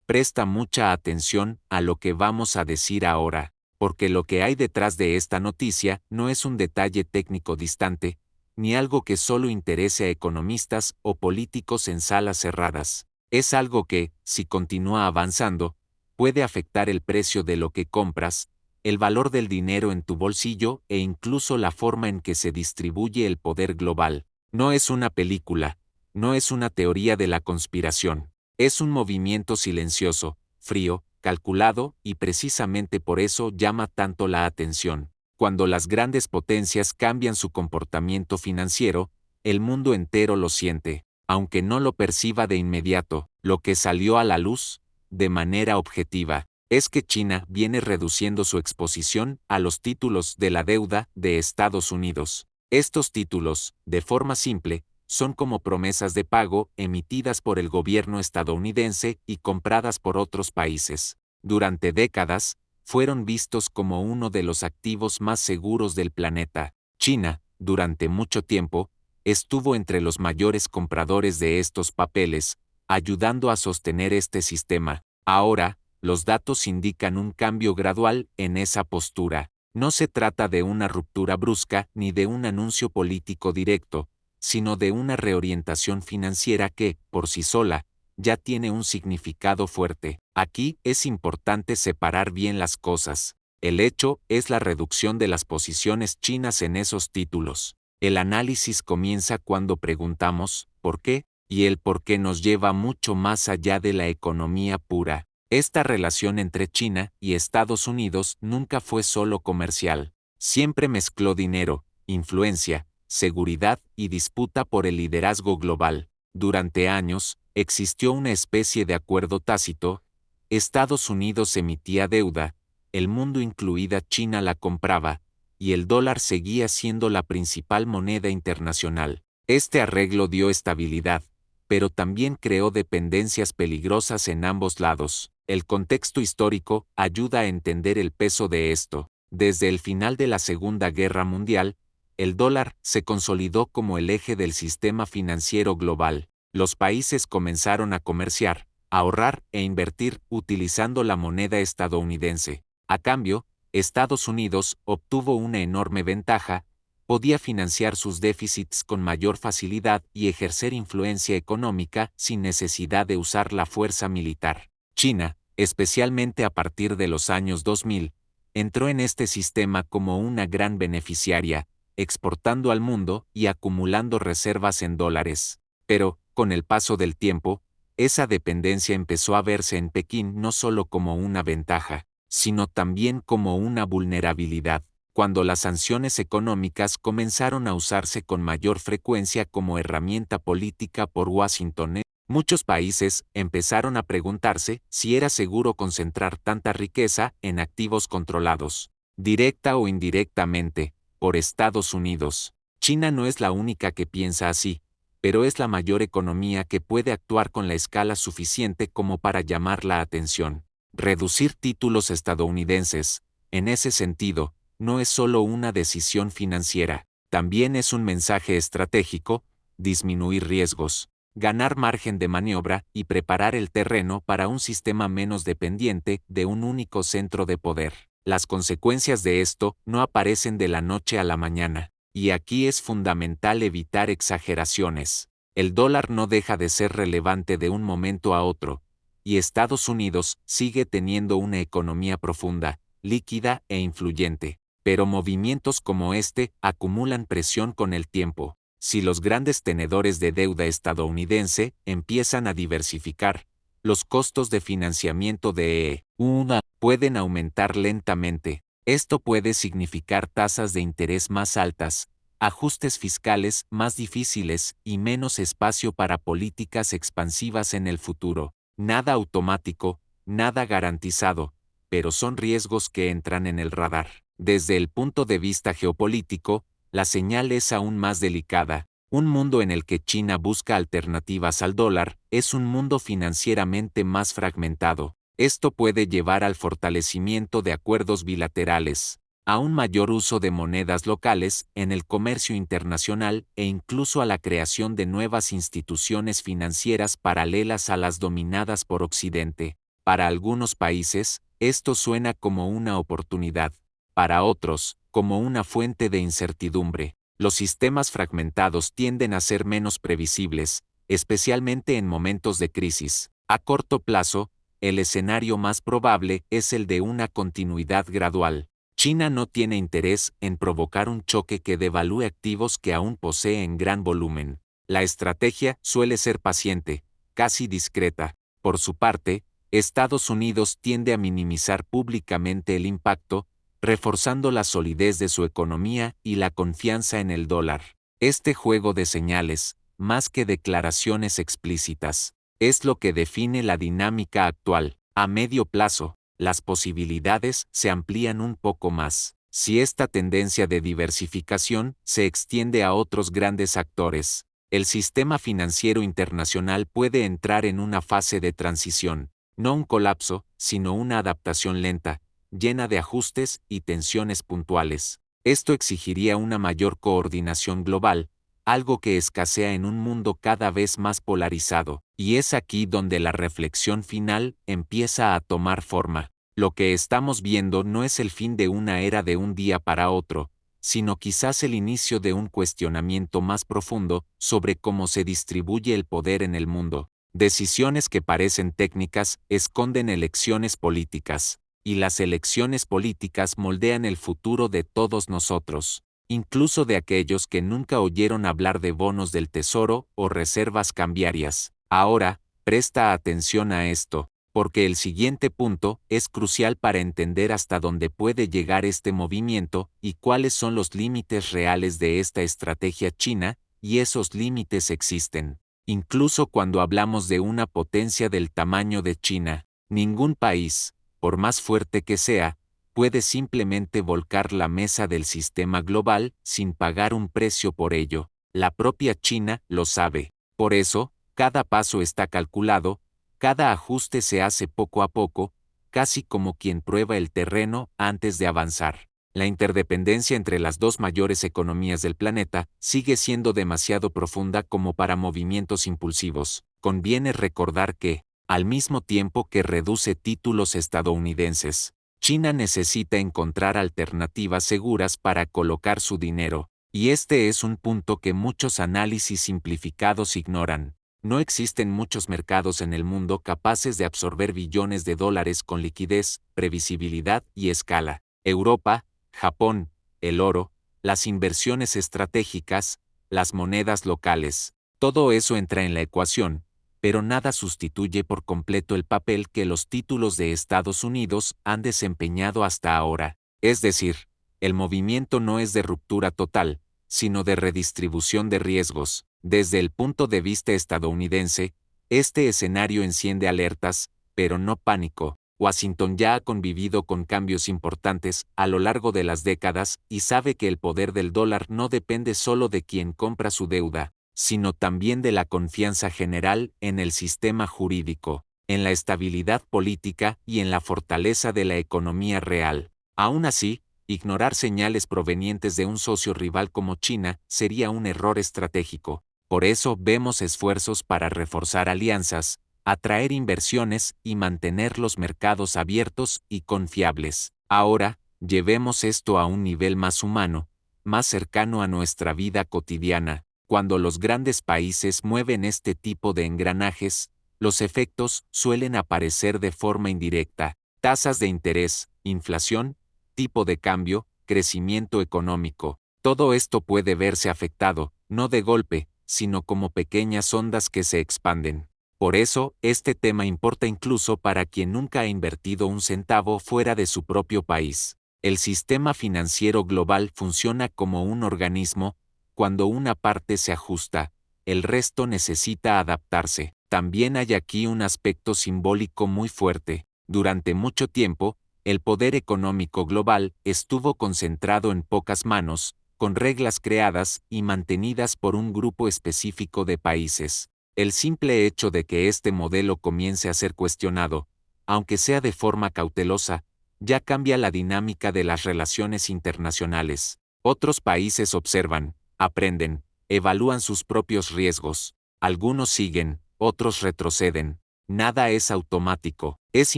Presta mucha atención a lo que vamos a decir ahora, porque lo que hay detrás de esta noticia no es un detalle técnico distante, ni algo que solo interese a economistas o políticos en salas cerradas. Es algo que, si continúa avanzando, puede afectar el precio de lo que compras, el valor del dinero en tu bolsillo e incluso la forma en que se distribuye el poder global. No es una película, no es una teoría de la conspiración. Es un movimiento silencioso, frío, calculado y precisamente por eso llama tanto la atención. Cuando las grandes potencias cambian su comportamiento financiero, el mundo entero lo siente, aunque no lo perciba de inmediato. Lo que salió a la luz, de manera objetiva, es que China viene reduciendo su exposición a los títulos de la deuda de Estados Unidos. Estos títulos, de forma simple, son como promesas de pago emitidas por el gobierno estadounidense y compradas por otros países. Durante décadas, fueron vistos como uno de los activos más seguros del planeta. China, durante mucho tiempo, estuvo entre los mayores compradores de estos papeles, ayudando a sostener este sistema. Ahora, los datos indican un cambio gradual en esa postura. No se trata de una ruptura brusca ni de un anuncio político directo, sino de una reorientación financiera que, por sí sola, ya tiene un significado fuerte. Aquí es importante separar bien las cosas. El hecho es la reducción de las posiciones chinas en esos títulos. El análisis comienza cuando preguntamos ¿por qué? Y el por qué nos lleva mucho más allá de la economía pura. Esta relación entre China y Estados Unidos nunca fue solo comercial. Siempre mezcló dinero, influencia, seguridad y disputa por el liderazgo global. Durante años, existió una especie de acuerdo tácito. Estados Unidos emitía deuda, el mundo incluida China la compraba, y el dólar seguía siendo la principal moneda internacional. Este arreglo dio estabilidad, pero también creó dependencias peligrosas en ambos lados. El contexto histórico ayuda a entender el peso de esto. Desde el final de la Segunda Guerra Mundial, el dólar se consolidó como el eje del sistema financiero global. Los países comenzaron a comerciar, ahorrar e invertir utilizando la moneda estadounidense. A cambio, Estados Unidos obtuvo una enorme ventaja, podía financiar sus déficits con mayor facilidad y ejercer influencia económica sin necesidad de usar la fuerza militar. China, especialmente a partir de los años 2000, entró en este sistema como una gran beneficiaria, exportando al mundo y acumulando reservas en dólares. Pero, con el paso del tiempo, esa dependencia empezó a verse en Pekín no solo como una ventaja, sino también como una vulnerabilidad. Cuando las sanciones económicas comenzaron a usarse con mayor frecuencia como herramienta política por Washington, muchos países empezaron a preguntarse si era seguro concentrar tanta riqueza en activos controlados, directa o indirectamente, por Estados Unidos. China no es la única que piensa así, pero es la mayor economía que puede actuar con la escala suficiente como para llamar la atención. Reducir títulos estadounidenses, en ese sentido, no es solo una decisión financiera, también es un mensaje estratégico: disminuir riesgos, ganar margen de maniobra y preparar el terreno para un sistema menos dependiente de un único centro de poder. Las consecuencias de esto no aparecen de la noche a la mañana, y aquí es fundamental evitar exageraciones. El dólar no deja de ser relevante de un momento a otro, y Estados Unidos sigue teniendo una economía profunda, líquida e influyente. Pero movimientos como este acumulan presión con el tiempo. Si los grandes tenedores de deuda estadounidense empiezan a diversificar, los costos de financiamiento de una pueden aumentar lentamente. Esto puede significar tasas de interés más altas, ajustes fiscales más difíciles y menos espacio para políticas expansivas en el futuro. Nada automático, nada garantizado, pero son riesgos que entran en el radar. Desde el punto de vista geopolítico, la señal es aún más delicada. Un mundo en el que China busca alternativas al dólar es un mundo financieramente más fragmentado. Esto puede llevar al fortalecimiento de acuerdos bilaterales, a un mayor uso de monedas locales en el comercio internacional e incluso a la creación de nuevas instituciones financieras paralelas a las dominadas por Occidente. Para algunos países, esto suena como una oportunidad. Para otros, como una fuente de incertidumbre. Los sistemas fragmentados tienden a ser menos previsibles, especialmente en momentos de crisis. A corto plazo, el escenario más probable es el de una continuidad gradual. China no tiene interés en provocar un choque que devalúe activos que aún posee en gran volumen. La estrategia suele ser paciente, casi discreta. Por su parte, Estados Unidos tiende a minimizar públicamente el impacto, reforzando la solidez de su economía y la confianza en el dólar. Este juego de señales, más que declaraciones explícitas, es lo que define la dinámica actual. A medio plazo, las posibilidades se amplían un poco más. Si esta tendencia de diversificación se extiende a otros grandes actores, el sistema financiero internacional puede entrar en una fase de transición, no un colapso, sino una adaptación lenta, llena de ajustes y tensiones puntuales. Esto exigiría una mayor coordinación global, algo que escasea en un mundo cada vez más polarizado, y es aquí donde la reflexión final empieza a tomar forma. Lo que estamos viendo no es el fin de una era de un día para otro, sino quizás el inicio de un cuestionamiento más profundo sobre cómo se distribuye el poder en el mundo. Decisiones que parecen técnicas esconden elecciones políticas, y las elecciones políticas moldean el futuro de todos nosotros, incluso de aquellos que nunca oyeron hablar de bonos del tesoro o reservas cambiarias. Ahora, presta atención a esto, porque el siguiente punto es crucial para entender hasta dónde puede llegar este movimiento y cuáles son los límites reales de esta estrategia china, y esos límites existen. Incluso cuando hablamos de una potencia del tamaño de China, ningún país, por más fuerte que sea, puede simplemente volcar la mesa del sistema global sin pagar un precio por ello. La propia China lo sabe. Por eso, cada paso está calculado, cada ajuste se hace poco a poco, casi como quien prueba el terreno antes de avanzar. La interdependencia entre las dos mayores economías del planeta sigue siendo demasiado profunda como para movimientos impulsivos. Conviene recordar que, al mismo tiempo que reduce títulos estadounidenses, China necesita encontrar alternativas seguras para colocar su dinero, y este es un punto que muchos análisis simplificados ignoran. No existen muchos mercados en el mundo capaces de absorber billones de dólares con liquidez, previsibilidad y escala. Europa, Japón, el oro, las inversiones estratégicas, las monedas locales, todo eso entra en la ecuación, pero nada sustituye por completo el papel que los títulos de Estados Unidos han desempeñado hasta ahora. Es decir, el movimiento no es de ruptura total, sino de redistribución de riesgos. Desde el punto de vista estadounidense, este escenario enciende alertas, pero no pánico. Washington ya ha convivido con cambios importantes a lo largo de las décadas y sabe que el poder del dólar no depende solo de quien compra su deuda, sino también de la confianza general en el sistema jurídico, en la estabilidad política y en la fortaleza de la economía real. Aún así, ignorar señales provenientes de un socio rival como China sería un error estratégico. Por eso vemos esfuerzos para reforzar alianzas, atraer inversiones y mantener los mercados abiertos y confiables. Ahora, llevemos esto a un nivel más humano, más cercano a nuestra vida cotidiana. Cuando los grandes países mueven este tipo de engranajes, los efectos suelen aparecer de forma indirecta. Tasas de interés, inflación, tipo de cambio, crecimiento económico. Todo esto puede verse afectado, no de golpe, sino como pequeñas ondas que se expanden. Por eso, este tema importa incluso para quien nunca ha invertido un centavo fuera de su propio país. El sistema financiero global funciona como un organismo. Cuando una parte se ajusta, el resto necesita adaptarse. También hay aquí un aspecto simbólico muy fuerte. Durante mucho tiempo, el poder económico global estuvo concentrado en pocas manos, con reglas creadas y mantenidas por un grupo específico de países. El simple hecho de que este modelo comience a ser cuestionado, aunque sea de forma cautelosa, ya cambia la dinámica de las relaciones internacionales. Otros países observan, aprenden, evalúan sus propios riesgos. Algunos siguen, otros retroceden. Nada es automático. Es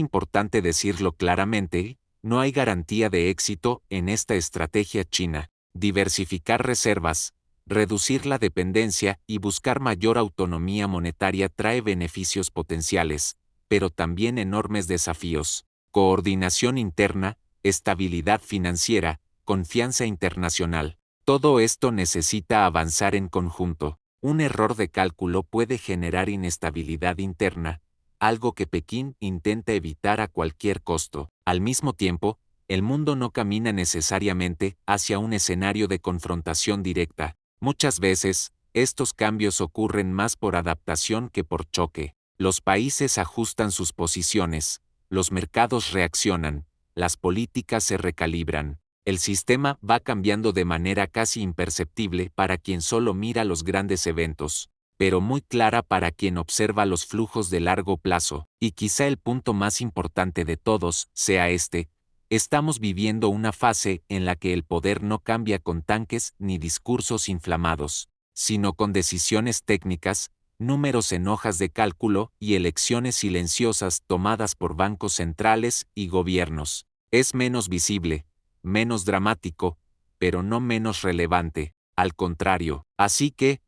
importante decirlo claramente, no hay garantía de éxito en esta estrategia china. Diversificar reservas, reducir la dependencia y buscar mayor autonomía monetaria trae beneficios potenciales, pero también enormes desafíos. Coordinación interna, estabilidad financiera, confianza internacional. Todo esto necesita avanzar en conjunto. Un error de cálculo puede generar inestabilidad interna, algo que Pekín intenta evitar a cualquier costo. Al mismo tiempo, el mundo no camina necesariamente hacia un escenario de confrontación directa. Muchas veces, estos cambios ocurren más por adaptación que por choque. Los países ajustan sus posiciones, los mercados reaccionan, las políticas se recalibran. El sistema va cambiando de manera casi imperceptible para quien solo mira los grandes eventos, pero muy clara para quien observa los flujos de largo plazo. Y quizá el punto más importante de todos sea este: estamos viviendo una fase en la que el poder no cambia con tanques ni discursos inflamados, sino con decisiones técnicas, números en hojas de cálculo y elecciones silenciosas tomadas por bancos centrales y gobiernos. Es menos visible, menos dramático, pero no menos relevante, al contrario. Así que,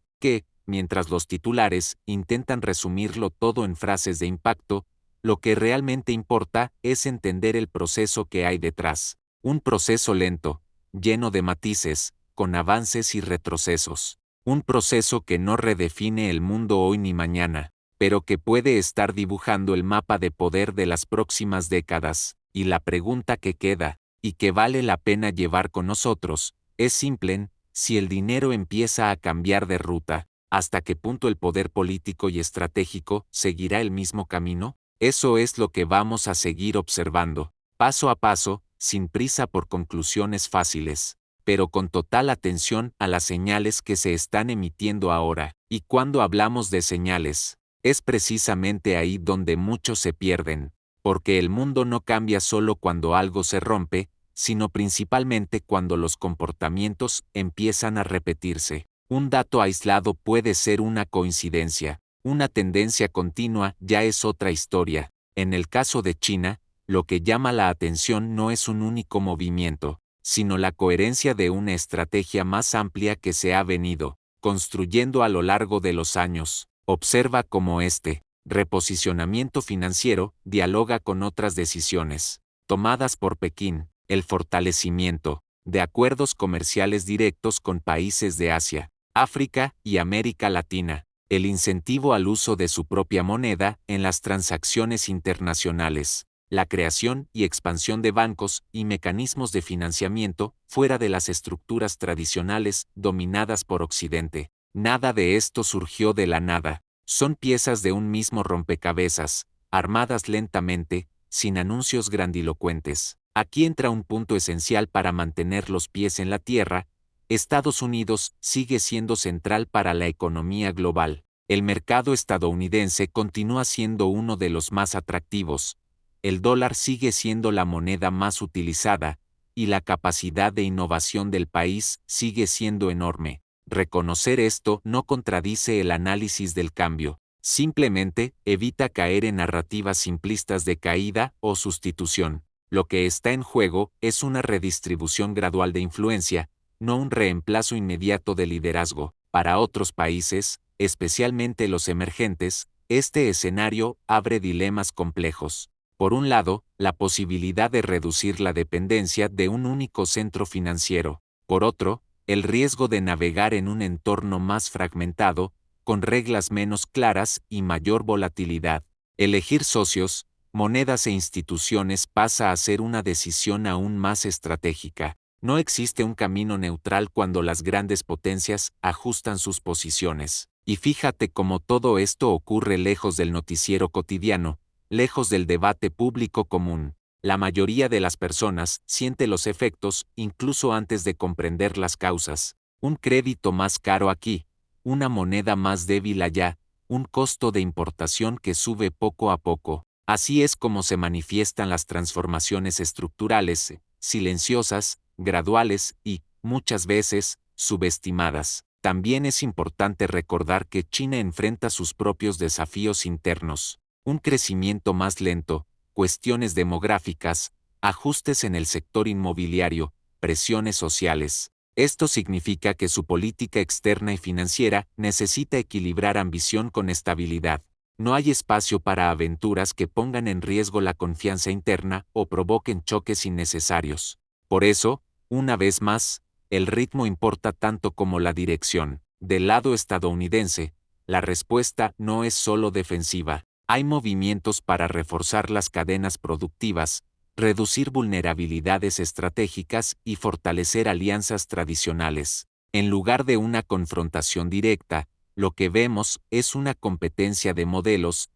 mientras los titulares intentan resumirlo todo en frases de impacto, lo que realmente importa es entender el proceso que hay detrás. Un proceso lento, lleno de matices, con avances y retrocesos. Un proceso que no redefine el mundo hoy ni mañana, pero que puede estar dibujando el mapa de poder de las próximas décadas. Y la pregunta que queda, y que vale la pena llevar con nosotros, es simple: si el dinero empieza a cambiar de ruta, ¿hasta qué punto el poder político y estratégico seguirá el mismo camino? Eso es lo que vamos a seguir observando, paso a paso, sin prisa por conclusiones fáciles, pero con total atención a las señales que se están emitiendo ahora. Y cuando hablamos de señales, es precisamente ahí donde muchos se pierden, porque el mundo no cambia solo cuando algo se rompe, sino principalmente cuando los comportamientos empiezan a repetirse. Un dato aislado puede ser una coincidencia, una tendencia continua ya es otra historia. En el caso de China, lo que llama la atención no es un único movimiento, sino la coherencia de una estrategia más amplia que se ha venido construyendo a lo largo de los años. Observa cómo este reposicionamiento financiero dialoga con otras decisiones tomadas por Pekín: el fortalecimiento de acuerdos comerciales directos con países de Asia, África y América Latina, el incentivo al uso de su propia moneda en las transacciones internacionales, la creación y expansión de bancos y mecanismos de financiamiento fuera de las estructuras tradicionales dominadas por Occidente. Nada de esto surgió de la nada. Son piezas de un mismo rompecabezas, armadas lentamente, sin anuncios grandilocuentes. Aquí entra un punto esencial para mantener los pies en la tierra. Estados Unidos sigue siendo central para la economía global. El mercado estadounidense continúa siendo uno de los más atractivos. El dólar sigue siendo la moneda más utilizada, y la capacidad de innovación del país sigue siendo enorme. Reconocer esto no contradice el análisis del cambio, simplemente evita caer en narrativas simplistas de caída o sustitución. Lo que está en juego es una redistribución gradual de influencia, no un reemplazo inmediato de liderazgo. Para otros países, especialmente los emergentes, este escenario abre dilemas complejos. Por un lado, la posibilidad de reducir la dependencia de un único centro financiero. Por otro, el riesgo de navegar en un entorno más fragmentado, con reglas menos claras y mayor volatilidad. Elegir socios, monedas e instituciones pasa a ser una decisión aún más estratégica. No existe un camino neutral cuando las grandes potencias ajustan sus posiciones. Y fíjate cómo todo esto ocurre lejos del noticiero cotidiano, lejos del debate público común. La mayoría de las personas siente los efectos incluso antes de comprender las causas. Un crédito más caro aquí, una moneda más débil allá, un costo de importación que sube poco a poco. Así es como se manifiestan las transformaciones estructurales, silenciosas, graduales y, muchas veces, subestimadas. También es importante recordar que China enfrenta sus propios desafíos internos. Un crecimiento más lento, cuestiones demográficas, ajustes en el sector inmobiliario, presiones sociales. Esto significa que su política externa y financiera necesita equilibrar ambición con estabilidad. No hay espacio para aventuras que pongan en riesgo la confianza interna o provoquen choques innecesarios. Por eso, una vez más, el ritmo importa tanto como la dirección. Del lado estadounidense, la respuesta no es solo defensiva. Hay movimientos para reforzar las cadenas productivas, reducir vulnerabilidades estratégicas y fortalecer alianzas tradicionales. En lugar de una confrontación directa, lo que vemos es una competencia de modelos,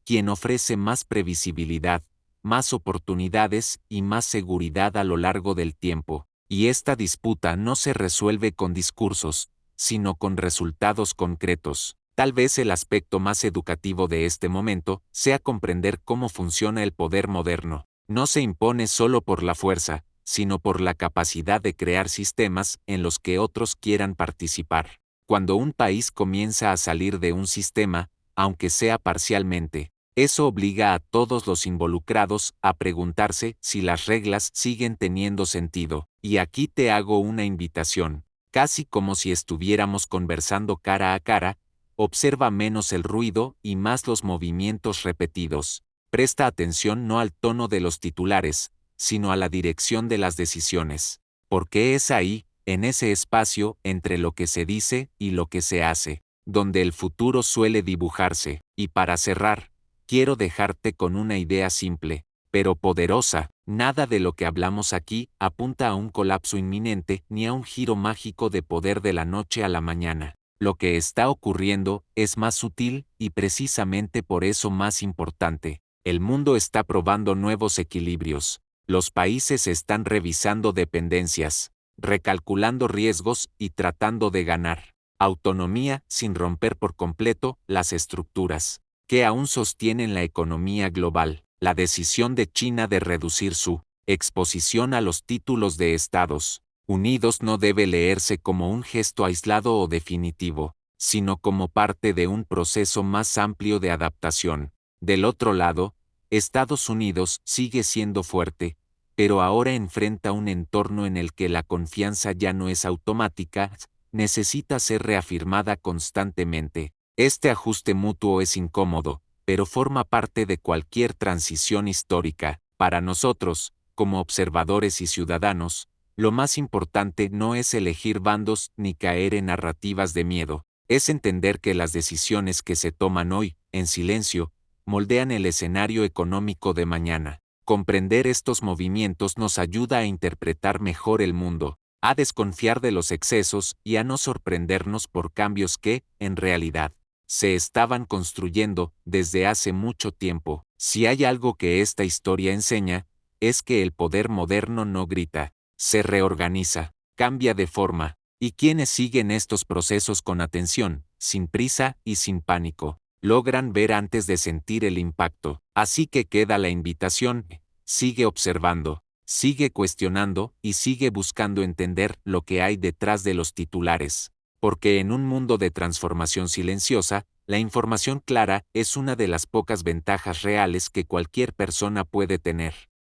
quien ofrece más previsibilidad, más oportunidades y más seguridad a lo largo del tiempo. Y esta disputa no se resuelve con discursos, sino con resultados concretos. Tal vez el aspecto más educativo de este momento sea comprender cómo funciona el poder moderno. No se impone solo por la fuerza, sino por la capacidad de crear sistemas en los que otros quieran participar. Cuando un país comienza a salir de un sistema, aunque sea parcialmente, eso obliga a todos los involucrados a preguntarse si las reglas siguen teniendo sentido. Y aquí te hago una invitación, casi como si estuviéramos conversando cara a cara, observa menos el ruido y más los movimientos repetidos. Presta atención no al tono de los titulares, sino a la dirección de las decisiones. Porque es ahí, en ese espacio entre lo que se dice y lo que se hace, donde el futuro suele dibujarse. Y para cerrar, quiero dejarte con una idea simple, pero poderosa. Nada de lo que hablamos aquí apunta a un colapso inminente ni a un giro mágico de poder de la noche a la mañana. Lo que está ocurriendo es más sutil y precisamente por eso más importante. El mundo está probando nuevos equilibrios. Los países están revisando dependencias, recalculando riesgos y tratando de ganar autonomía sin romper por completo las estructuras que aún sostienen la economía global. La decisión de China de reducir su exposición a los títulos de Estados Unidos no debe leerse como un gesto aislado o definitivo, sino como parte de un proceso más amplio de adaptación. Del otro lado, Estados Unidos sigue siendo fuerte, pero ahora enfrenta un entorno en el que la confianza ya no es automática, necesita ser reafirmada constantemente. Este ajuste mutuo es incómodo, pero forma parte de cualquier transición histórica. Para nosotros, como observadores y ciudadanos, lo más importante no es elegir bandos ni caer en narrativas de miedo, es entender que las decisiones que se toman hoy, en silencio, moldean el escenario económico de mañana. Comprender estos movimientos nos ayuda a interpretar mejor el mundo, a desconfiar de los excesos y a no sorprendernos por cambios que, en realidad, se estaban construyendo desde hace mucho tiempo. Si hay algo que esta historia enseña, es que el poder moderno no grita, se reorganiza, cambia de forma, y quienes siguen estos procesos con atención, sin prisa y sin pánico, logran ver antes de sentir el impacto. Así que queda la invitación, sigue observando, sigue cuestionando y sigue buscando entender lo que hay detrás de los titulares. Porque en un mundo de transformación silenciosa, la información clara es una de las pocas ventajas reales que cualquier persona puede tener.